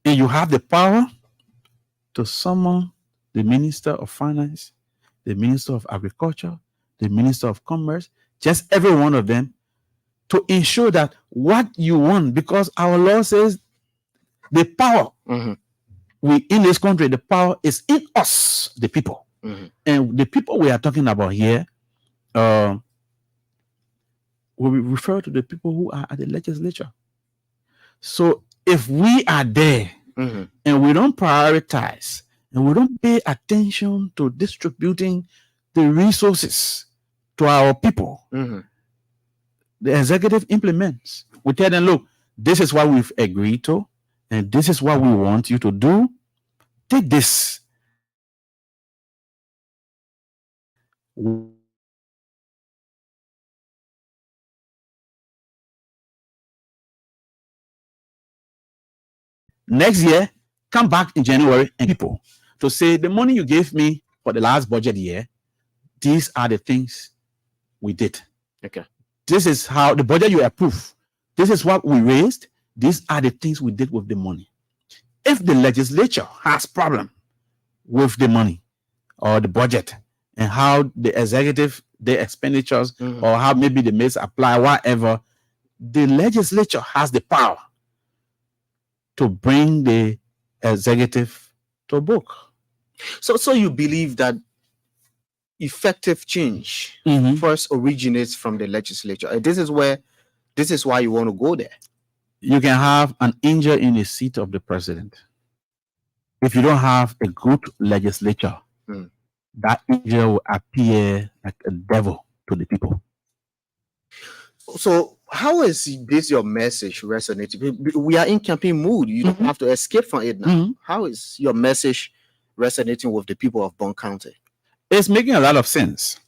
And you have the power to summon the Minister of Finance, the Minister of Agriculture, the Minister of Commerce, just every one of them, to ensure that what you want, because our law says the power we in this country, the power is in us, the people. And the people we are talking about here, we refer to the people who are at the legislature. So if we are there and we don't prioritize and we don't pay attention to distributing the resources to our people, the executive implements. We tell them, look, this is what we've agreed to, and this is what we want you to do. Take this. Next year, come back in January and people to say the money you gave me for the last budget year, these are the things we did. Okay. This is how the budget you approve. This is what we raised. These are the things we did with the money. If the legislature has problem with the money or the budget and how the executive, the expenditures, or how maybe the may apply, whatever, the legislature has the power to bring the executive to book. So you believe that effective change first originates from the legislature. And this is why you want to go there. You can have an angel in the seat of the president. If you don't have a good legislature, that angel will appear like a devil to the people. So how is this your message resonating? We are in campaign mood. You don't have to escape from it now. How is your message resonating with the people of Bond County? It's making a lot of sense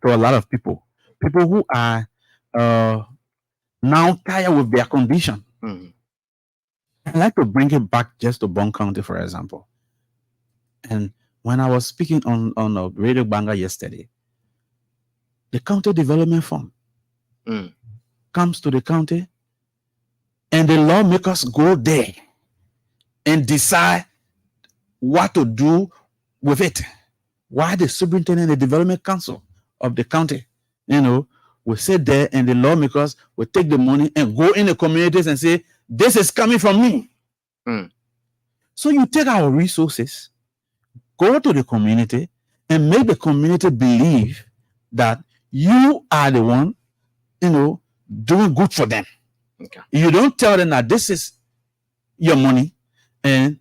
to a lot of people. People who are now tired with their condition. I'd like to bring it back just to Bond County, for example. And when I was speaking on a Radio Banga yesterday, the County Development Fund comes to the county and the lawmakers go there and decide what to do with it. Why the superintendent and the development council of the county, will sit there and the lawmakers will take the money and go in the communities and say, this is coming from me. So you take our resources, go to the community and make the community believe that you are the one, doing good for them. Okay. You don't tell them that this is your money and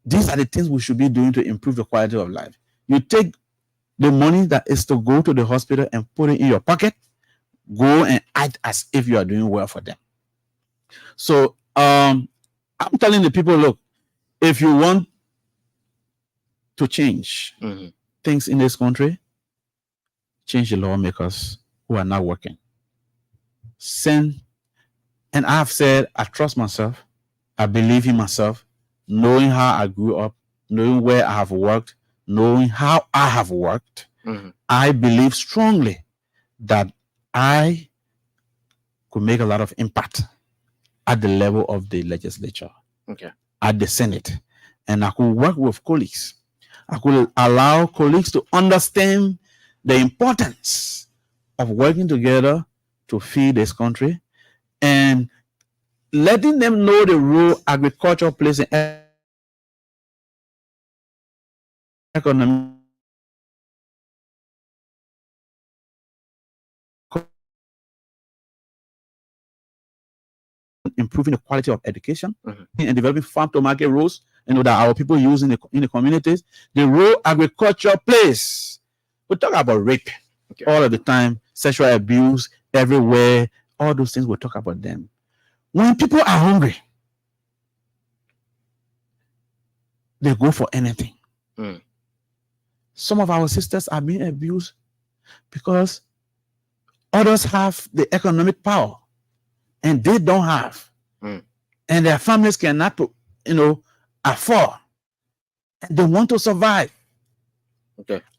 these are the things we should be doing to improve the quality of life. You take the money that is to go to the hospital and put it in your pocket, go and act as if you are doing well for them. So I'm telling the people, look, if you want to change things in this country, change the lawmakers who are not working. And I have said, I trust myself. I believe in myself, knowing how I grew up, knowing where I have worked, knowing how I have worked. I believe strongly that I could make a lot of impact at the level of the legislature, at the Senate. And I could work with colleagues. I could allow colleagues to understand the importance of working together to feed this country and letting them know the role agriculture plays in economy, improving the quality of education and developing farm to market roles, that our people use in the communities. The role agriculture plays. We talk about rape all of the time, sexual abuse everywhere, all those things, we talk about them. When people are hungry, they go for anything. Some of our sisters are being abused because others have the economic power and they don't have. And their families cannot, afford. And they want to survive.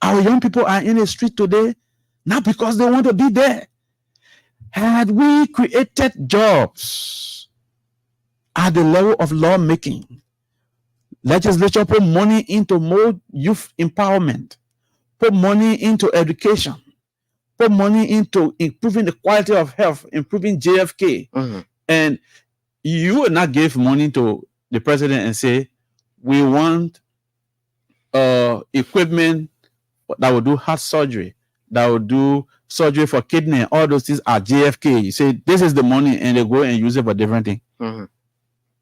Our young people are in the street today, not because they want to be there. Had we created jobs at the level of lawmaking, legislature put money into more youth empowerment, put money into education, put money into improving the quality of health, improving JFK. And you will not give money to the president and say, we want equipment that will do heart surgery, that will do surgery for kidney. All those things are JFK. You say, this is the money, and they go and use it for different things.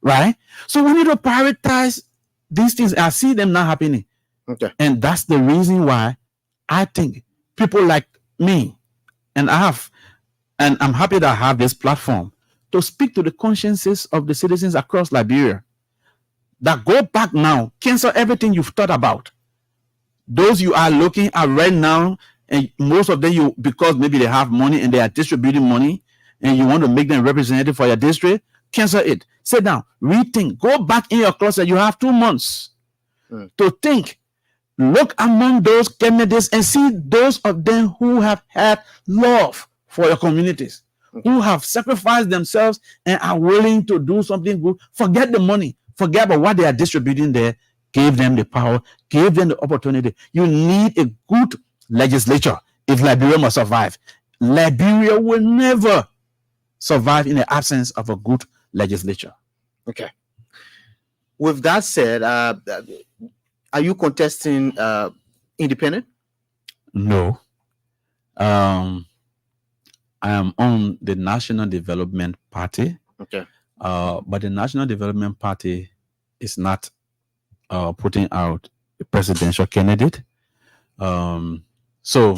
Right? So we need to prioritize these things. I see them not happening. Okay. And that's the reason why I think people like me, and I'm happy that I have this platform to speak to the consciences of the citizens across Liberia, that go back now, cancel everything you've thought about. Those you are looking at right now, and most of them, because maybe they have money and they are distributing money, and you want to make them representative for your district, cancel it. Sit down, rethink, go back in your closet. You have 2 months to think. Look among those candidates and see those of them who have had love for your communities, who have sacrificed themselves and are willing to do something good. Forget the money, forget about what they are distributing there. Give them the power, give them the opportunity. You need a good legislature if Liberia must survive. Liberia will never survive in the absence of a good legislature. Okay. With that said, are you contesting independent? No. I am on the National Development Party. Okay. But the National Development Party is not putting out a presidential candidate. So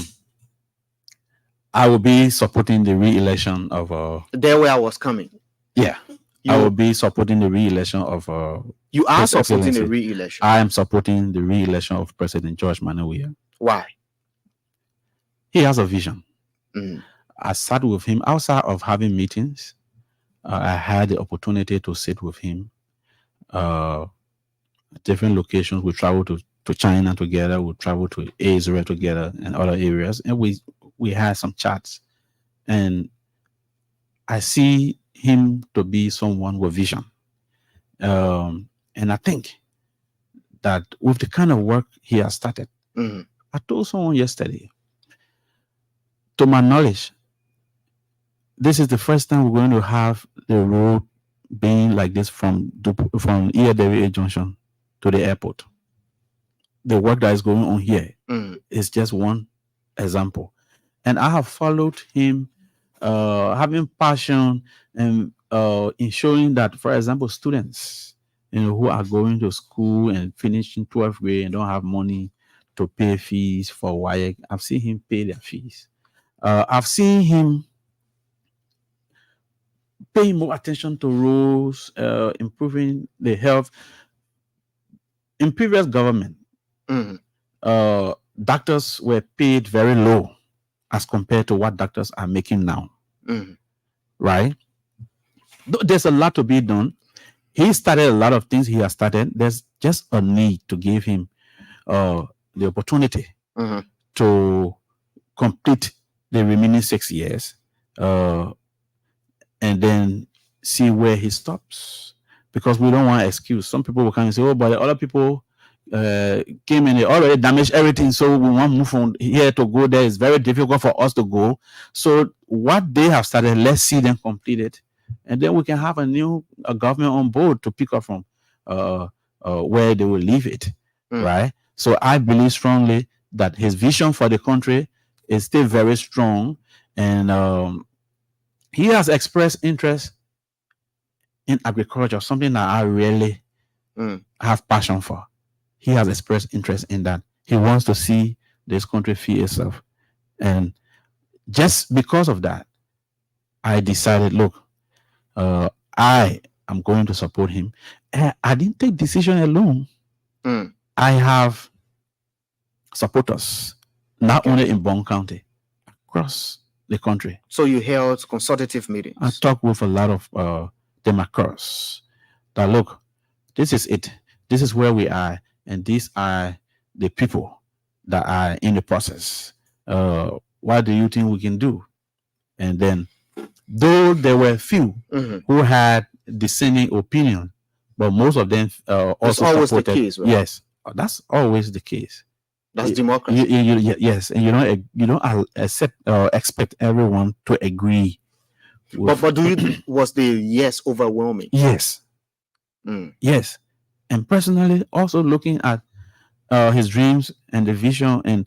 I will be supporting the re-election of there where I was coming. Yeah. I will be supporting the re-election of you are supporting the re-election. I am supporting the re-election of President George Manuel. Why? He has a vision. I sat with him outside of having meetings. I had the opportunity to sit with him at different locations. We traveled to China together. We traveled to Israel together and other areas. And we had some chats. And I see him to be someone with vision. And I think that with the kind of work he has started, I told someone yesterday, to my knowledge, this is the first time we're going to have the road being like this from ELBC Junction to the airport. The work that is going on here is just one example. And I have followed him, having passion and in showing that, for example, students, who are going to school and finishing 12th grade and don't have money to pay fees for WAEC, I've seen him pay their fees. I've seen him paying more attention to roads, improving the health. In previous government, doctors were paid very low as compared to what doctors are making now. Right? There's a lot to be done. He started a lot of things he has started. There's just a need to give him the opportunity to complete the remaining 6 years and then see where he stops. Because we don't want to excuse. Some people will come and say, oh, but the other people came and they already damaged everything, so we want to move from here to go there. It's very difficult for us to go. So what they have started, let's see them complete it. And then we can have a new government on board to pick up from where they will leave it, right? So I believe strongly that his vision for the country is still very strong. And he has expressed interest in agriculture, something that I really have passion for. He has expressed interest in that. He wants to see this country feed itself. And just because of that, I decided, look, I am going to support him. And I didn't take decision alone. I have supporters, not only in Bong County, across the country. So you held consultative meetings? I talked with a lot of them across. That look, this is it. This is where we are. And these are the people that are in the process. What do you think we can do? And then, though there were few who had dissenting opinion, but most of them That's also always the supported. case, right? Yes, that's always the case. That's democracy. Yes, and you don't accept expect everyone to agree. But was the yes overwhelming? Yes, yes, and personally, also looking at his dreams and the vision, and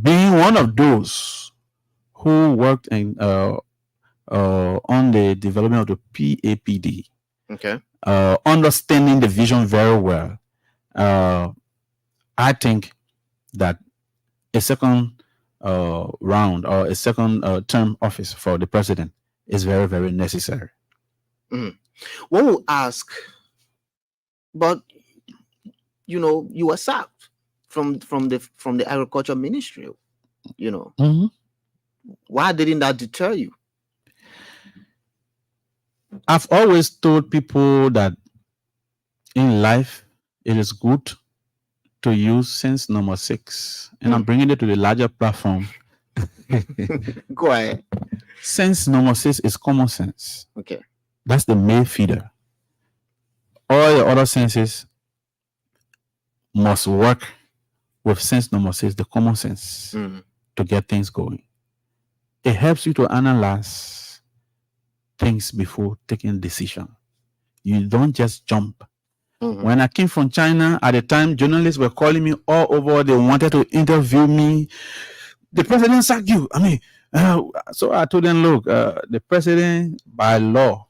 being one of those who worked on the development of the PAPD. Okay. Understanding the vision very well. I think that a second round or a second term office for the president is very, very necessary. One will ask, but you were sacked from the agriculture ministry. Why didn't that deter you? I've always told people that in life it is good to use sense number 6, and I'm bringing it to the larger platform. Go ahead. Sense number 6 is common sense. Okay. That's the main feeder. All the other senses must work with sense number 6, the common sense, to get things going. It helps you to analyze things before taking a decision. You don't just jump. When I came from China, at the time, journalists were calling me all over. They wanted to interview me. The president sacked you. I mean, so I told them, look, the president by law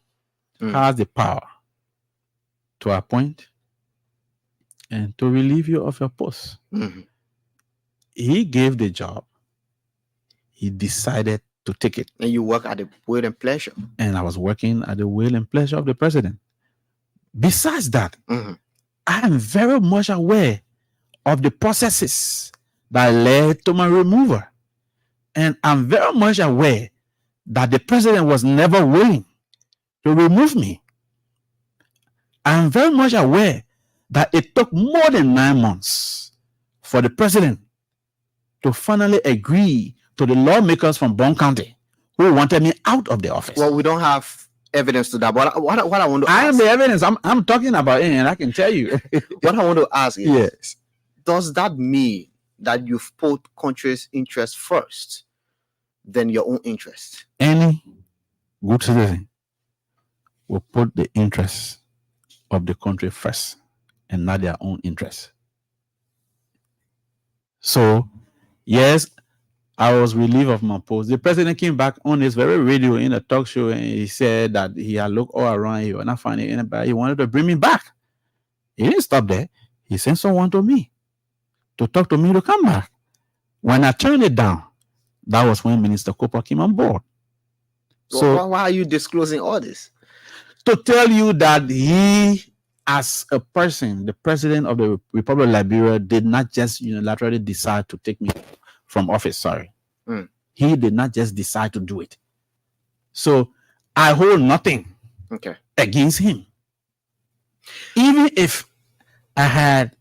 has the power to appoint and to relieve you of your post. He gave the job. He decided to take it. And you work at the will and pleasure. And I was working at the will and pleasure of the president. Besides that, I am very much aware of the processes that led to my removal. And I'm very much aware that the president was never willing to remove me. I'm very much aware that it took more than 9 months for the president to finally agree to the lawmakers from Bond County who wanted me out of the office. Well, we don't have evidence to that, but what I want to ask, I am the evidence. I'm talking about it, and I can tell you. What I want to ask is, yes, does that mean that you've put country's interest first than your own interest? Any good citizen will put the interests of the country first and not their own interests. So, yes, I was relieved of my post. The president came back on his very radio in a talk show, and he said that he had looked all around, he was not finding anybody. He wanted to bring me back. He didn't stop there. He sent someone to me to talk to me to come back. When I turned it down, that was when Minister Cooper came on board. So why are you disclosing all this? To tell you that he, as a person, the president of the Republic of Liberia, did not just unilaterally decide to take me from office. Sorry. He did not just decide to do it. So I hold nothing against him. Even if I had,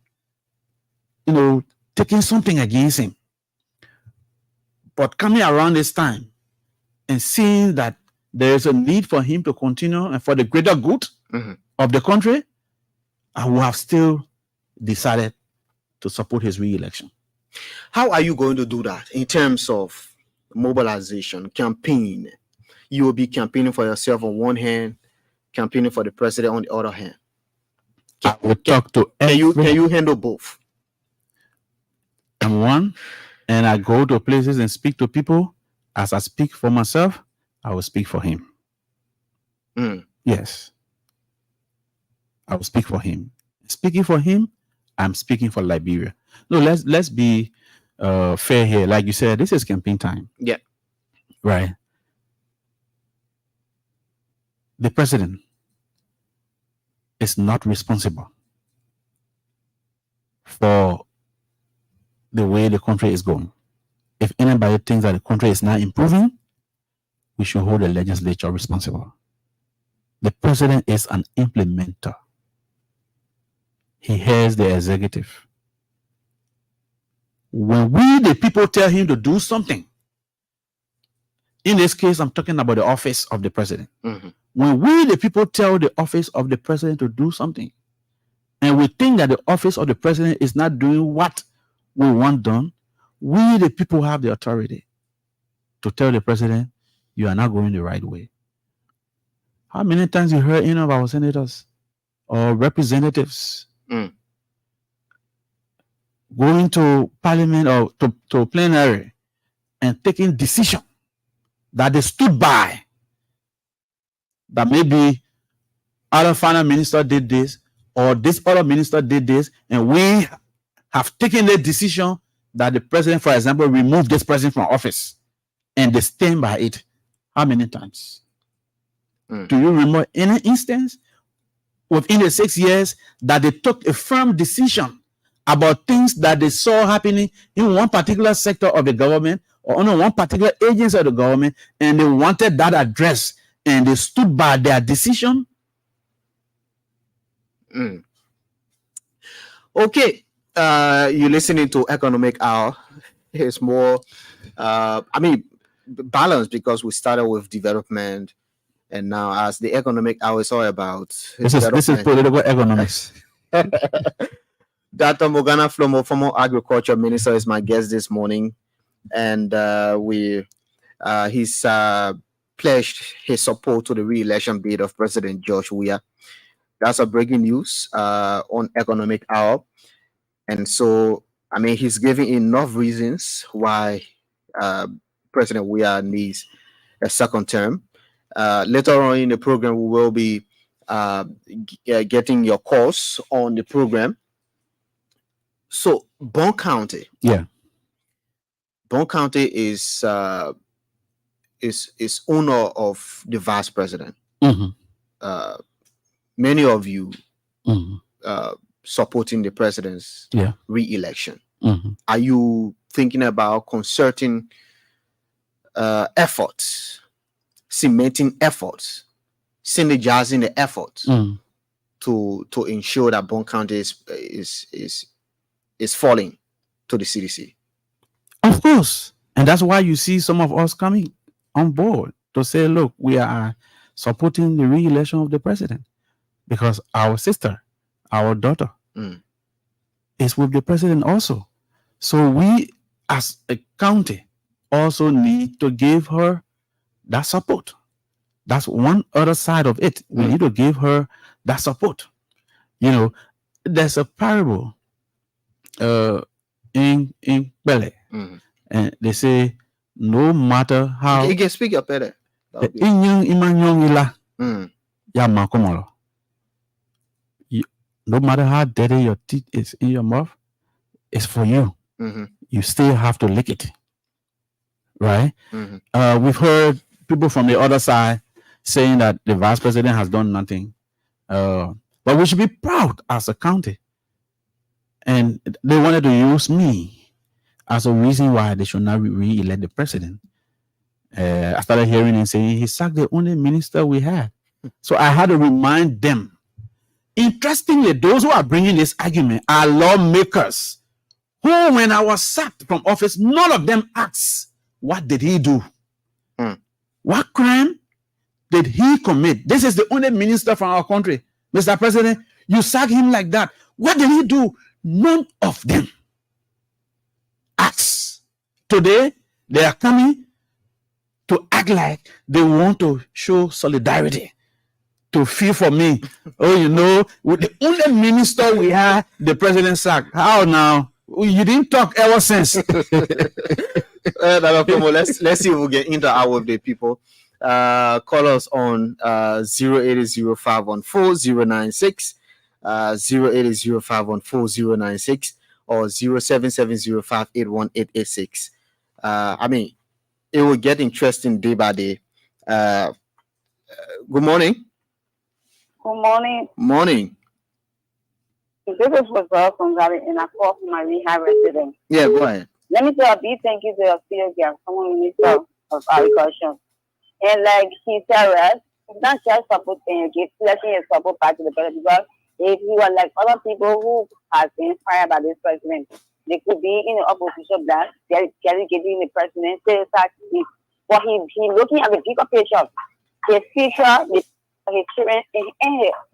taken something against him, but coming around this time and seeing that there is a need for him to continue and for the greater good of the country, I would have still decided to support his re-election. How are you going to do that in terms of mobilization, campaign? You will be campaigning for yourself on one hand, campaigning for the president on the other hand. I will talk to can you handle both? I'm one, and I go to places and speak to people. As I speak for myself, I will speak for him. Yes. I will speak for him. Speaking for him, I'm speaking for Liberia. No, let's be fair here. Like you said, this is campaign time. Yeah. Right. The president is not responsible for the way the country is going. If anybody thinks that the country is not improving, we should hold the legislature responsible. The president is an implementer. He hears the executive. When we, the people, tell him to do something, in this case, I'm talking about the office of the president. When we, the people, tell the office of the president to do something, and we think that the office of the president is not doing what we want done, we the people have the authority to tell the president, you are not going the right way. How many times you heard any of our senators or representatives going to parliament or to plenary and taking decision that they stood by, that maybe other finance minister did this or this other minister did this, and we have taken the decision that the president, for example, remove this president from office, and they stand by it. How many times? Do you remember any instance within the 6 years that they took a firm decision about things that they saw happening in one particular sector of the government or on one particular agency of the government, and they wanted that address and they stood by their decision? Okay, you're listening to Economic Hour. It's more, balanced, because we started with development, and now as the Economic Hour is all about this is political economics. Dr. Morgana Flomo, former agriculture minister, is my guest this morning, and he's pledged his support to the re-election bid of President George Weah. That's a breaking news on Economic Hour, and so he's giving enough reasons why President Weah needs a second term. Later on in the program, we will be getting your calls on the program. So, Bond County. Yeah. Bond County is owner of the vice president. Many of you supporting the president's re-election. Are you thinking about concerting efforts, cementing efforts, synergizing the efforts to ensure that Bond County is falling to the CDC? Of course. And that's why you see some of us coming on board to say, look, we are supporting the re-election of the president because our sister, our daughter, is with the president also. So we as a county also need to give her that support. That's one other side of it. We need to give her that support. You know, there's a parable in Bele, and they say, no matter how You can speak up better. No matter how dirty your teeth is in your mouth, it's for you. You still have to lick it, right? We've heard people from the other side saying that the vice president has done nothing, but we should be proud as a county. And they wanted to use me as a reason why they should not re-elect the president. I started hearing him saying he sacked the only minister we had. So I had to remind them. Interestingly, those who are bringing this argument are lawmakers who, when I was sacked from office, none of them asked, what did he do? What crime did he commit? This is the only minister from our country. Mr. President, you sack him like that. What did he do? None of them asked. Today, they are coming to act like they want to show solidarity, to feel for me. Oh, you know, with the only minister we had, the president sacked. How now? You didn't talk ever since. Let's see if we get into our with the people. Call us on 080514096, 080514096, or 0770581886. It will get interesting day by day. Good morning. Good morning. Morning. This is Rosal from Gary, and I call from my rehab resident. Yeah, go ahead. Let me say a big thank you to your CEO, former Minister of Agriculture. And like he said, right, it's not just support and give fleshing and support back to the president, because if you are like other people who have been inspired by this president, they could be in the opposition black, giving the president, but he looking at the bigger picture, his future, his children, and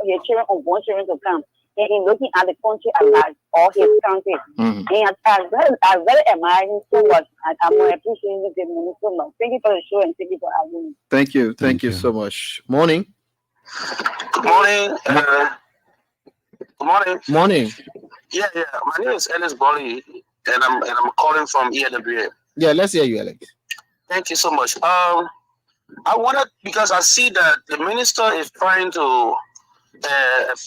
his children unborn children to come. in looking at the country at large or his country. And I very admire him so much, and I'm appreciating him so much. Thank you for the show and thank you for having me. Thank you. Thank you so much. Morning. Good morning. Good morning. Morning. Yeah. My name is Ellis Bolly, and I'm calling from ELBC. Yeah, let's hear you, Alex. Thank you so much. I wanted, because I see that the minister is trying to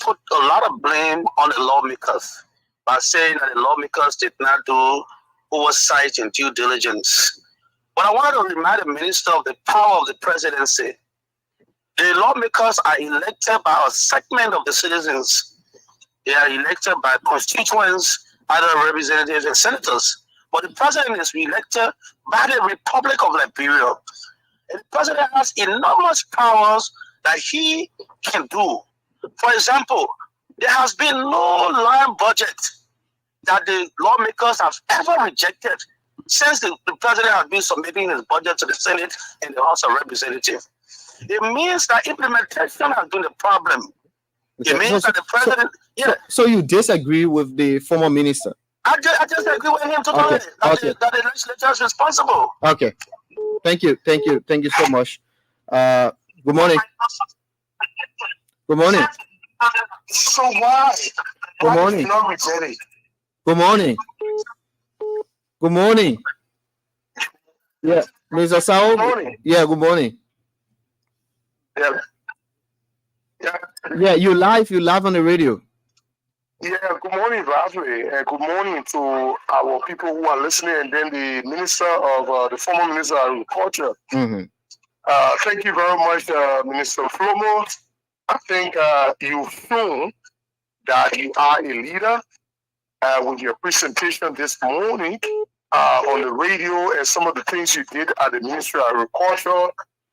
put a lot of blame on the lawmakers by saying that the lawmakers did not do oversight and due diligence. But I wanted to remind the minister of the power of the presidency. The lawmakers are elected by a segment of the citizens. They are elected by constituents, either representatives and senators. But the president is elected by the Republic of Liberia. And the president has enormous powers that he can do. For example, there has been no land budget that the lawmakers have ever rejected since the president has been submitting his budget to the Senate and the House of Representatives. It means that implementation has been the problem. Okay. It means that the president... So you disagree with the former minister? I just agree with him totally. That the legislature is responsible. Okay. Thank you so much. Good morning. Good morning. So why? Good morning. Not reject Good morning. Good morning. Yeah, Mr. Sao. Good morning. Yeah, good morning. Yeah, you live on the radio. Yeah, good morning, Valerie, and good morning to our people who are listening, and then the the former minister of agriculture. Thank you very much, Minister Flomo. I think you've shown that you are a leader with your presentation this morning on the radio and some of the things you did at the Ministry of Agriculture,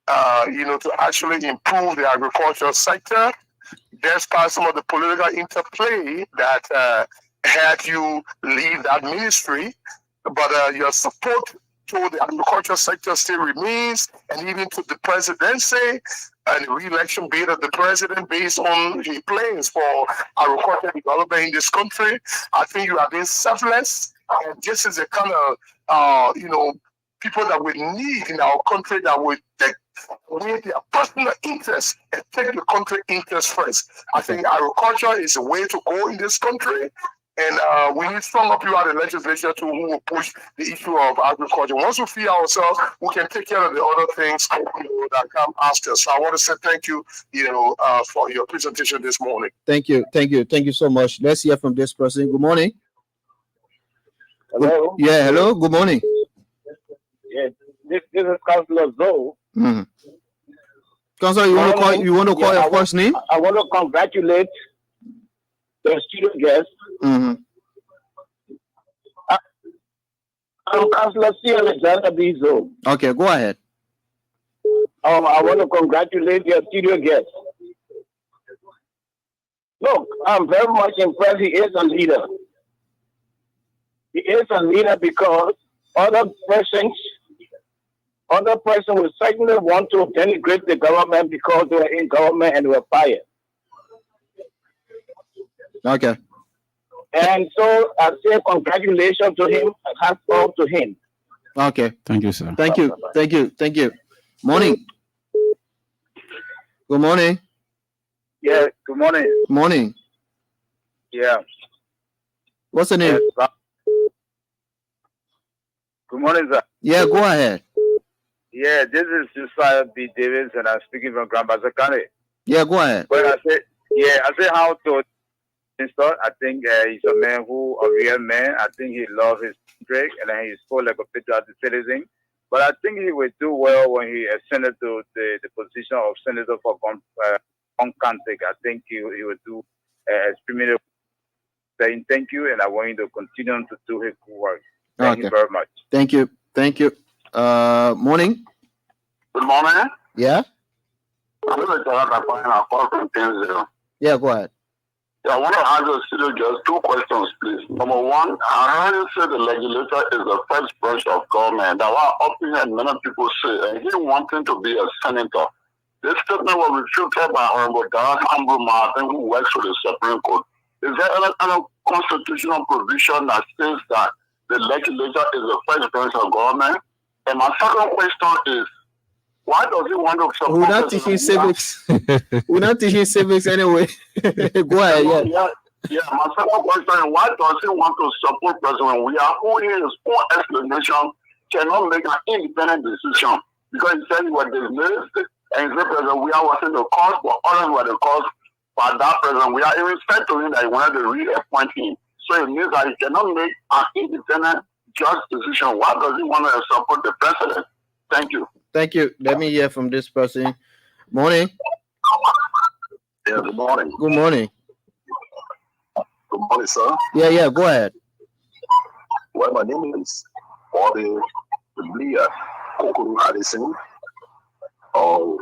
to actually improve the agricultural sector, despite some of the political interplay that had you leave that ministry. But your support to the agricultural sector still remains, and even to the presidency and the re-election bid of the president based on his plans for agricultural development in this country. I think you have been selfless, and this is the kind of people that we need in our country, that would take away their personal interest and take the country interest first. I think agriculture is a way to go in this country, and we need stronger people at the legislature too who will push the issue of agriculture. Once we free ourselves, we can take care of the other things that come after. So I want to say thank you, for your presentation this morning. Thank you so much. Let's hear from this person. Good morning. Hello. Yeah, hello. Good morning. Yeah, this is Councillor Zoe. Councillor, you want to call your first name? I want to congratulate the studio guest. I'm Councillor C. Alexander B. Zoe. Okay, go ahead. I want to congratulate your studio guest. Look, I'm very much impressed. He is a leader. He is a leader because other persons will certainly want to denigrate the government because they were in government and were fired. Okay. And so I say congratulations to him and hats off to him. Okay. Thank you, sir. Thank you. Morning. Good morning. Yeah, good morning. Morning. Yeah. What's the name? Good morning, sir. Yeah, go ahead. Yeah, this is Josiah B. Davis, and I'm speaking from Grand Bassa County. Yeah, go ahead. But I say how to install. I think he's a man a real man. I think he loves his country, and he spoke like a patriotic citizen. But I think he will do well when he ascended to the position of senator for Gonkantik. I think he will do extremely. Saying thank you, and I want him to continue to do his good work. Thank you very much. Thank you. Morning. Good morning. Yeah. I'm going to call from 10-0. Yeah, go ahead. Yeah, I want to ask the studio just two questions, please. Number one, I heard you say the legislature is the first branch of government. That what opinion many people say, and he wanting to be a senator. This statement was refuted by Honorable Darren Ambrose Martin, who works for the Supreme Court. Is there any constitutional provision that says that the legislature is the first branch of government? And my second question is, why does he want to support? We're not teaching civics. We're not teaching civics anyway. Go ahead. Yeah. My second question is, why does he want to support President Weah, who in his own explanation cannot make an independent decision? Because he said he was dismissed, and he said President Weah wasn't the cause, but others were the cause. But that President Weah even said to him that he wanted to reappoint him. So it means that he cannot make an independent, just decision. Why does he want to support the president? Thank you. Thank you. Let me hear from this person. Morning. Yeah, good morning. Good morning. Good morning, sir. Yeah, go ahead. Well, my name is Bobby Blia Kokuru Addison of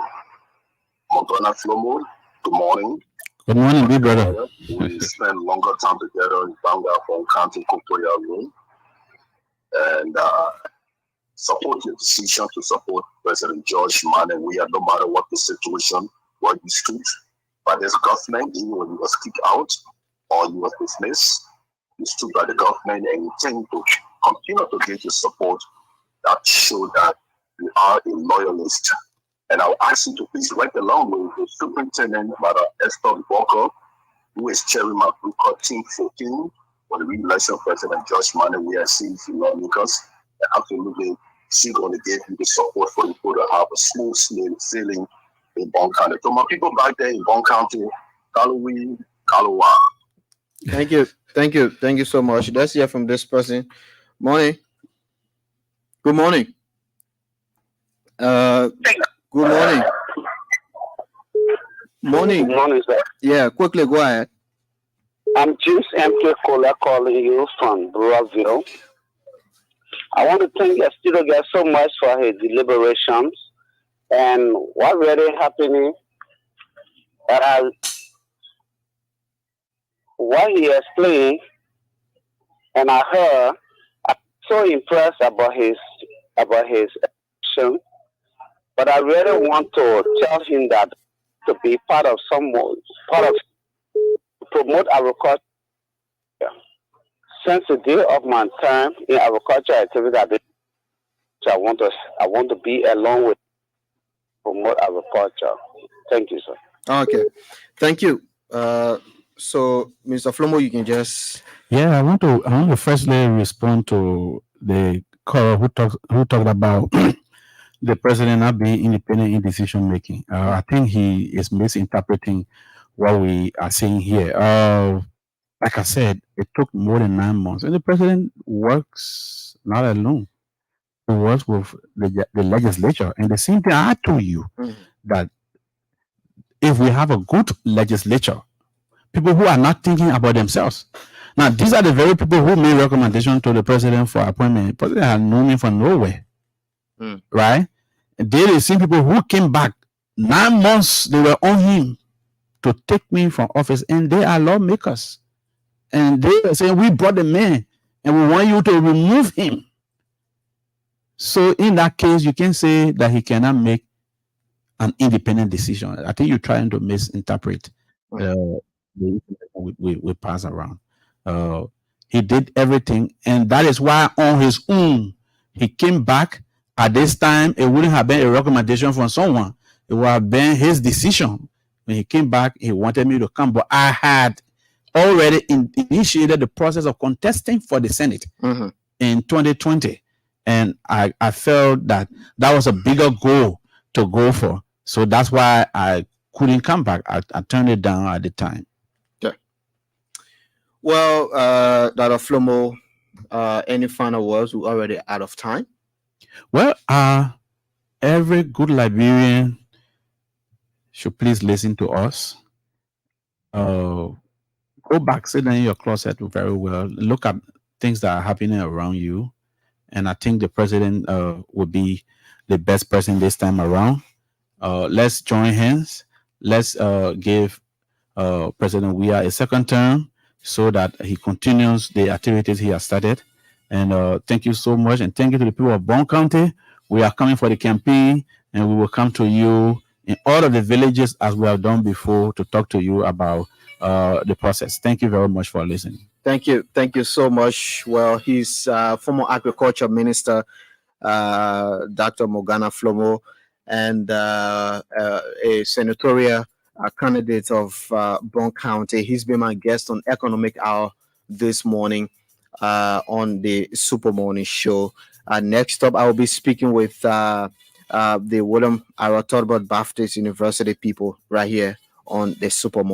Montana Flomo. Good morning. Good morning, big brother. We spent longer time together in Banga from County Kokoya Room. And support your decision to support President George Manneh Weah, no matter what the situation, where you stood by this government, even when you was kicked out or you was dismissed, you stood by the government and you intend to continue to give your support that show that you are a loyalist. And I'll ask you to please write along with the Superintendent, Madam Esther Walker, who is chairing my group called Team 14 for the re-election of President George Manneh Weah, CNC lawmakers. And absolutely, she's going to give you the support for you to have a smooth sailing in Bon County. So my people back there in Bon County, Kalawi, Kalawa. Thank you so much. Let's hear from this person. Morning. Good morning. Good morning. Morning. Good morning, sir. Yeah, quickly go ahead. I'm James M.K. Kola calling you from Brazil. I want to thank the studio guest so much for his deliberations and what really happening. What he explained, and I heard, I'm so impressed about his action. But I really want to tell him that to be part of promote agriculture. Since the day of my time in agriculture activity, I want to be along with promote agriculture. Thank you, sir. Okay, thank you. So, Mr. Flomo, you can just. Yeah, I want to firstly respond to the caller who talked about the president not being independent in decision making. I think he is misinterpreting what we are saying here. Like I said, it took more than 9 months, and the president works not alone. He works with the legislature. And the same thing I told you, that if we have a good legislature, people who are not thinking about themselves. Now, these are the very people who made recommendation to the president for appointment. The president had known him from nowhere, right? And they are the same people who came back 9 months. They were on him to take me from office, and they are lawmakers. And they are saying, we brought the man, and we want you to remove him. So in that case, you can say that he cannot make an independent decision. I think you're trying to misinterpret the we pass around. He did everything, and that is why on his own he came back. At this time, it wouldn't have been a recommendation from someone. It would have been his decision. When he came back, he wanted me to come, but I had already initiated the process of contesting for the Senate in 2020, and I felt that was a bigger goal to go for. So that's why I couldn't come back. I turned it down at the time. Well, Dr. Flomo, any final words? We're already out of time. Well, every good Liberian should please listen to us. Go back, sit down in your closet very well. Look at things that are happening around you. And I think the president will be the best person this time around. Let's join hands. Let's give President Weah a second term so that he continues the activities he has started. And thank you so much. And thank you to the people of Bon County. We are coming for the campaign, and we will come to you in all of the villages as we have done before to talk to you about the process. Thank you very much for listening. Thank you so much. Well, he's former agriculture minister, Dr. Morgana Flomo, and a senatorial candidate of Bronx County. He's been my guest on Economic Hour this morning on the Super Morning Show. Next up, I will be speaking with the William Arotodbot Baptist University people right here on the Super Morning.